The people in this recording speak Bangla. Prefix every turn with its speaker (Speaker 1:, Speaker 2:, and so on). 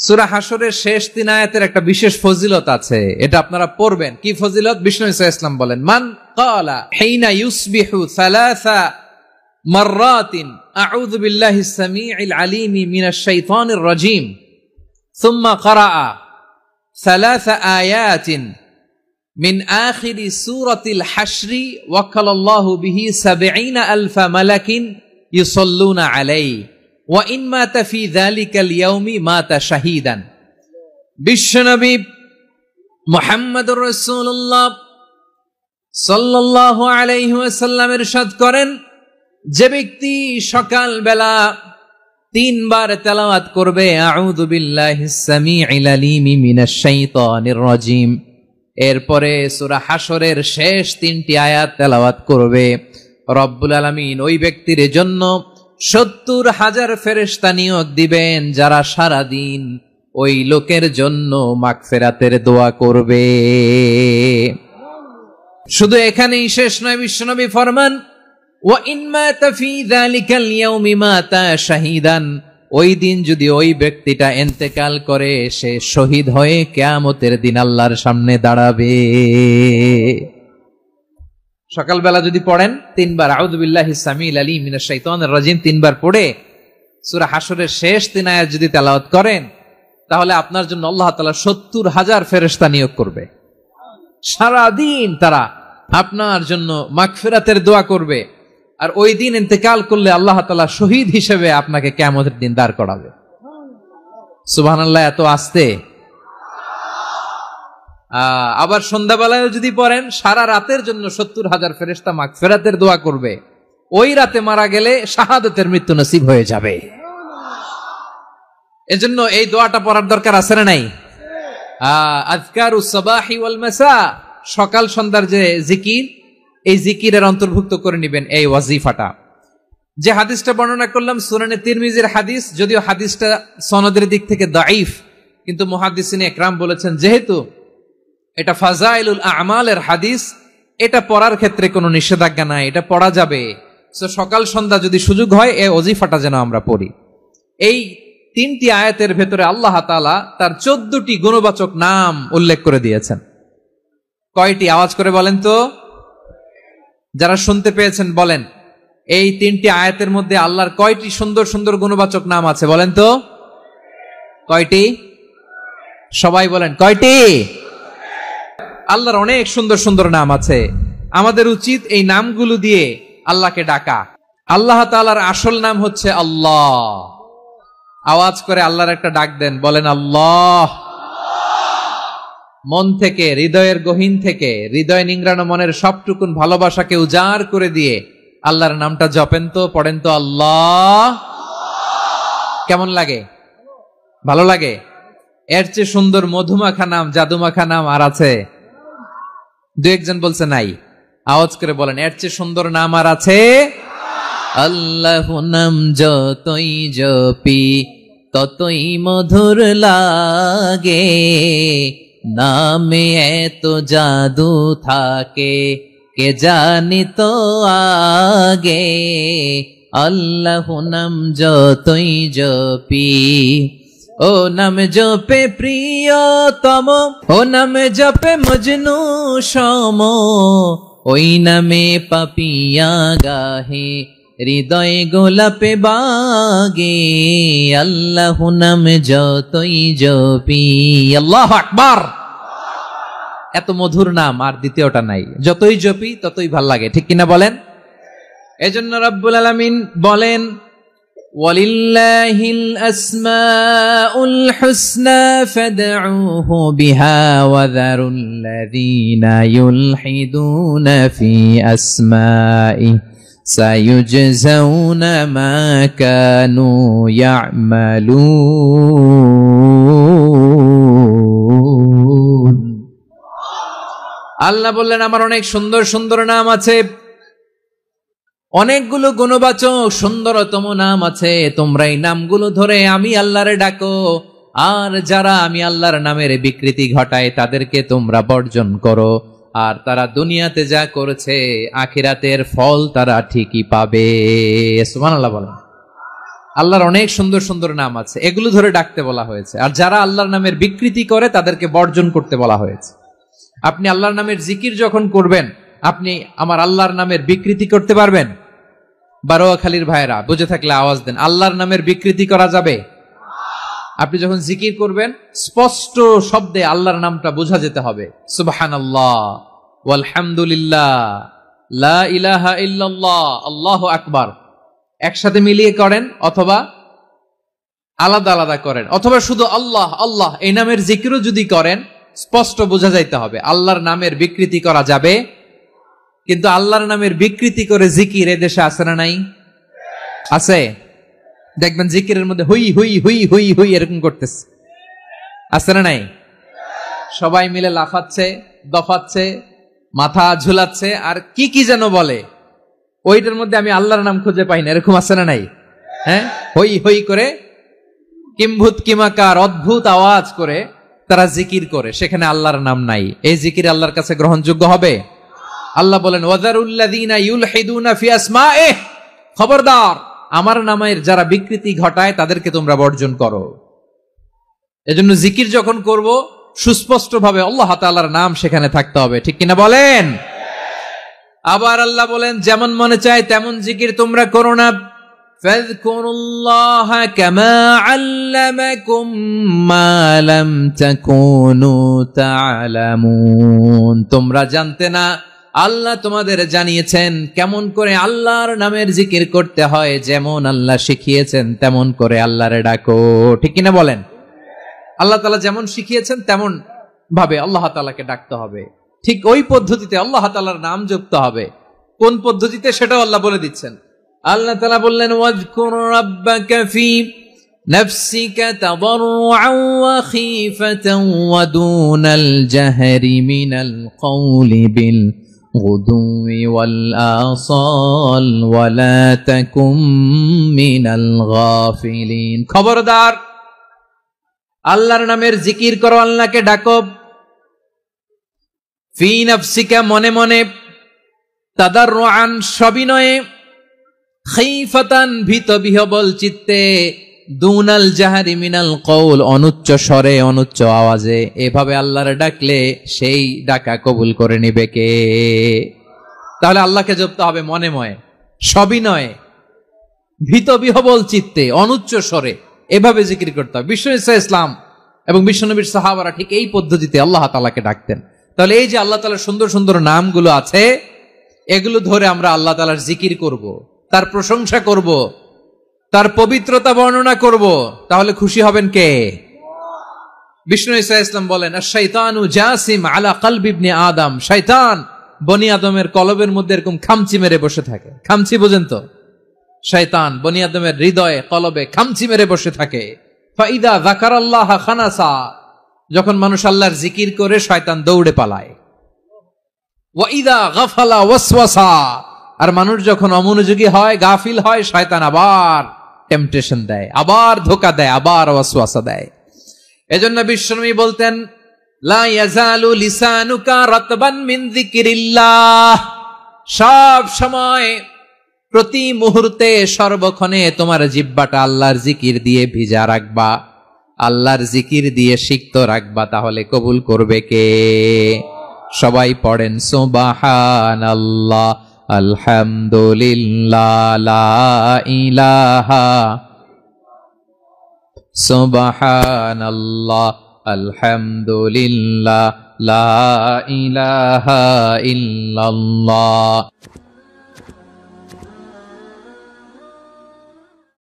Speaker 1: সূরা হাশরের শেষ 3 আয়াতের একটা বিশেষ ফজিলত আছে, এটা আপনারা পড়বেন। কি ফজিলত? বিষ্ণু ঈসা ইসলাম বলেন, মান ক্বালা হিনা ইউসবিহু সালাসা মাররাতিন আউযু বিল্লাহিস সামিউল আলিম মিনাশ শাইতানির রাজীম সুম্মা ক্বারাআ সালাসা আয়াতিন মিন আখিরি সূরাতিল হাশরি ওয়াক্কালাল্লাহু বিহি ৭০,০০০ মালাকিন ইউসাল্লুনা আলাইহি ওয়া ইন মাতা ফি যালিকাল ইয়াউমি মাতা শাহীদান। বিশ্বনবী মুহাম্মদুর রাসূলুল্লাহ সাল্লাল্লাহু আলাইহি ওয়াসাল্লাম ইরশাদ করেন, যে ব্যক্তি সকাল বেলা 3 বার তেলাওয়াত করবে আউযু বিল্লাহিস সামিউল আলিম মিনাশ শাইতানির রাজীম, এরপরে সূরা হাশরের শেষ 3টি আয়াত তেলাওয়াত করবে, রব্বুল আলামিন ওই ব্যক্তির জন্য ৭০,০০০ ফেরেশতা নিয়োগ দিবেন যারা সারা দিন ওই লোকের জন্য মাগফিরাতের দোয়া করবে। শুধু এখানেই শেষ নয়, বিশ্বনবী ফরমান ওয়া ইন মাতা ফি যালিকাল ইয়াউমি মাতা শাহীদান, ওই দিন যদি ওই ব্যক্তিটা ইন্তেকাল করে সে শহীদ হয়ে কিয়ামতের দিন আল্লাহর সামনে দাঁড়াবে। সকালবেলা যদি পড়েন 3 বার আউযু বিল্লাহিস সামিউল আলিম মিনাশ শাইতানির রাজীম 3 বার পড়ে সূরা হাশরের শেষ 3 আয়াত যদি তেলাওয়াত করেন, তাহলে আপনার জন্য আল্লাহ তাআলা ৭০,০০০ ফেরেশতা নিয়োগ করবে, সারা দিন তারা আপনার জন্য মাগফিরাতের দোয়া করবে। আর ওই দিন ইন্তেকাল করলে আল্লাহ তাআলা শহীদ হিসেবে আপনাকে কিয়ামতের দিন দাঁড় করাবে। সুবহানাল্লাহ, এত আস্তে। আবার সন্ধ্যাবেলায় যদি পড়েন, সারা রাতের জন্য ৭০,০০০ ফেরেশতা মাগফিরাতের দোয়া করবে, ওই রাতে মারা গেলে শাহাদাতের মৃত্যু নসিব হয়ে যাবে। এজন্য এই দোয়াটা পড়ার দরকার আছে না নাই? আযকারুস সাবাহি ওয়াল মাসা, সকাল সন্ধ্যার যে জিকির, এই জিকিরের অন্তর্ভুক্ত করে নেবেন এই ওয়াজিফাটা। যে হাদিসটা বর্ণনা করলাম সুনানে তিরমিজির হাদিস, যদিও হাদিসটা সনদের দিক থেকে দাঈফ, কিন্তু মুহাদ্দিসিনে ইকরাম বলেছেন যেহেতু এটা ফাজাইলুল আমালের হাদিস, এটা পড়ার ক্ষেত্রে কোনো নিষেধাজ্ঞা নাই, এটা পড়া যাবে। সো সকাল সন্ধ্যা যদি সুযোগ হয় এই ওয়াজিফাটা যেন আমরা পড়ি। এই 3টি আয়াতের ভেতরে আল্লাহ তাআলা তার 14টি গুণবাচক নাম উল্লেখ করে দিয়েছেন। কয়টি? আওয়াজ করে বলেন তো, যারা শুনতে পেয়েছেন বলেন, এই 3টি আয়াতের মধ্যে আল্লাহর কয়টি সুন্দর সুন্দর গুণবাচক নাম আছে বলেন তো? কয়টি? সবাই বলেন, কয়টি? আল্লাহর অনেক সুন্দর সুন্দর নাম আছে, আমাদের উচিত এই নামগুলো দিয়ে আল্লাহকে ডাকা। আল্লাহ তাআলার আসল নাম হচ্ছে আল্লাহ। আওয়াজ করে আল্লাহর একটা ডাক দেন, বলেন আল্লাহ। মন থেকে, হৃদয়ের গহীন থেকে, হৃদয় নিংড়ানো মনের সবটুকুন ভালোবাসাকে উজাড় করে দিয়ে আল্লাহর নামটা জপেন তো, পড়েন তো আল্লাহ। কেমন লাগে? ভালো লাগে? এর চেয়ে সুন্দর মধুমাখা নাম, জাদুমাখা নাম আর আছে? 2-1 বলছে নাই। আওয়াজ করে বলেন, এর চেয়ে সুন্দর নাম আর আছে? আল্লাহ নাম যতই জপি ততই মধুর লাগে, নামে এত জাদু থাকে কে জানি তো আগে। আল্লাহ নাম যতই জপি, ও নাম জপে প্রিয়তম, ও নাম জপে মজনু সম, ওই নামে পাপিয়া গাহে হৃদয় গোলাপে বাগে। আল্লাহ নাম যতই জপি। আল্লাহু আকবার। এত মধুর নাম আর দ্বিতীয়টা নাই, যতই জপি ততই ভাল লাগে, ঠিক কিনা বলেন? এজন্য রব্বুল আলামিন বলেন, ওয়ালিল্লাহিল আসমাউল হুসনা ফাদউহু বিহা ওয়া যারুল্লাযীনা ইউলহিদুনা ফি আসমাইহি সায়ুজজাউনা মা কানু ইয়া'মালুন। আল্লাহ বললেন, আমার অনেক সুন্দর সুন্দর নাম আছে, অনেকগুলো গুণবাচক সুন্দরতম নাম আছে, তোমরা এই নামগুলো ধরে আমি আল্লাহরে ডাকো, আর যারা আমি আল্লাহর নামের বিকৃতি ঘটায় তাদেরকে তোমরা বর্জন করো, আর তারা দুনিয়াতে যা করেছে আখিরাতের ফল তারা ঠিকই পাবে। সুবহানাল্লাহ বলেন। আল্লাহর অনেক সুন্দর সুন্দর নাম আছে, এগুলো ধরে ডাকতে বলা হয়েছে। আর যারা আল্লাহর নামের বিকৃতি করে তাদেরকে বর্জন করতে বলা হয়েছে। আপনি আল্লাহর নামের জিকির যখন করবেন, আপনি আমার আল্লাহর নামের বিকৃতি করতে পারবেন? বারোয়াখালীর ভাইরা বুঝে থাকলে আওয়াজ দেন, আল্লাহর নামের বিকৃতি করা যাবে? আপনি যখন জিকির করবেন স্পষ্ট শব্দে আল্লাহর নামটা বোঝা যেতে হবে। সুবহানাল্লাহ, ওয়ালহামদুলিল্লাহ, লা ইলাহা ইল্লাল্লাহ, আল্লাহু আকবার। একসাথে মিলিয়ে করেন অথবা আলাদা আলাদা করেন, অথবা শুধু আল্লাহ আল্লাহ এই নামের জিকিরও যদি করেন স্পষ্ট বোঝা যাইতে হবে। আল্লাহর নামের বিকৃতি করা যাবে? কিন্তু আল্লাহর নামের বিকৃতি করে জিকির এদেশে আছে না নাই? আছে। দেখবেন জিকিরের মধ্যে হুই হুই হুই হুই হুই এরকম করতেছে, আছে না নাই? সবাই মিলে লাফাচ্ছে, দফাচ্ছে, মাথা ঝুলাচ্ছে, আর কি কি যেন বলে, ওইটার মধ্যে আমি আল্লাহর নাম খুঁজে পাই না, এরকম আছে না নাই? হ্যাঁ, হই হই করে কিম্ভূত কিমাকার অদ্ভুত আওয়াজ করে তারা জিকির করে, সেখানে আল্লাহর নাম নাই। এই জিকির আল্লাহর কাছে গ্রহণযোগ্য হবে? আল্লাহ বলেন ওয়াযারুল্লাযীনা ইউলহিদুনা ফি আসমাইহি, খবরদার আমার নামের যারা বিকৃতি ঘটায় তাদেরকে তোমরা বর্জন করো। এজন্য জিকির যখন করব সুস্পষ্ট ভাবে আল্লাহ তাআলার নাম সেখানে থাকতে হবে, ঠিক কিনা বলেন? আবার আল্লাহ বলেন যেমন মনে চায় তেমন জিকির তোমরা করো না। ফাযকুরুল্লাহা কামা আল্লামাকুম মা লাম তাকুনু তা'লামুন, তোমরা জানতে না, আল্লাহ তোমাদের জানিয়েছেন কেমন করে আল্লাহর নামের জিকির করতে হয়, যেমন আল্লাহ শিখিয়েছেন তেমন করে আল্লাহরে ডাকো, ঠিক কিনা বলেন? আল্লাহ তাআলা যেমন শিখিয়েছেন তেমন ভাবে আল্লাহ তাআলাকে ডাকতে হবে, ঠিক ওই পদ্ধতিতে আল্লাহ তাআলার নাম যুক্ত হবে। কোন পদ্ধতিতে সেটাও আল্লাহ বলে দিচ্ছেন। আল্লাহ তাআলা বললেন ওয়াযকুর রাব্বাকা ফি নাফসিকা তাদাররুআন ওয়া খীফাতান ওয়া দুনাল জাহরি মিনাল কওলি বিল গুদুই ওয়াল আসাল ওয়া লা তাকুম মিনাল গাফিলিন, খবরদার আল্লাহর নামের জিকির করো, আল্লাহকে ডাকো। ফি নাফসিকা মনে মনে, তাদাররুআন সবিনয়ে, খীফাতান ভীত বিহবল চিত্তে, দুনাল জাহারি মিনাল কওল অনুচ্চ স্বরে অনুচ্চ আওয়াজে। এভাবে আল্লাহরে ডাকলে সেই ডাকা কবুল করে নিবে কে? তাহলে আল্লাহকে জপতে হবে মনে মনে, সবিনয়ে, ভীত বিহবল চিত্তে, অনুচ্চ স্বরে, এভাবে জিকির করতে হবে। বিশ্বনবী ইসলাম এবং বিশ্বনবীর সাহাবারা ঠিক এই পদ্ধতিতে আল্লাহ তাআলাকে ডাকতেন। তাহলে এই যে আল্লাহ তাআলার সুন্দর সুন্দর নামগুলো আছে, এগুলো ধরে আমরা আল্লাহ তাআলার জিকির করব, তার প্রশংসা করব, তার পবিত্রতা বর্ণনা করব, তাহলে খুশি হবেন কে? বিশ্বনবী ইসলাম বলেন আশ-শাইতানু জাসিম আলা কলবি ইবনে আদম, শয়তান বনি আদমের কলবের মধ্যে এরকম খামচি মেরে বসে থাকে। খামচি বোঝেন তো? শয়তান বনি আদমের হৃদয়ে কলবে খামচি মেরে বসে থাকে। ফাইদা যাকারাল্লাহ খানাসা, যখন মানুষ আল্লাহর জিকির করে শয়তান দৌড়ে পালায়। ওয়া ইদা গাফালা ওয়াসওয়াসা, আর মানুষ যখন অমনোযোগী হয়, গাফিল হয়, শয়তান আবার টেম্পটেশন দেয়, আবার ধোঁকা দেয়, আবার ওয়াসওয়াসা দেয়। এজন্য বিশ্বনবী বলতেন লা ইয়াজালু লিসানুকা রাতবান মিন যিকরিল্লাহ, সব সময় প্রতি মুহূর্তে সর্বক্ষণে তোমার জিহ্বাটা আল্লাহর জিকির দিয়ে ভিজা রাখবা, আল্লাহর জিকির দিয়ে সিক্ত রাখবা, তাহলে কবুল করবে কে? সবাই পড়েন সুবহানাল্লাহ, আলহামদুলিল্লাহ, লা ইলাহা, সুবহানাল্লাহ, আলহামদুলিল্লাহ, লা ইলাহা ইল্লাল্লাহ।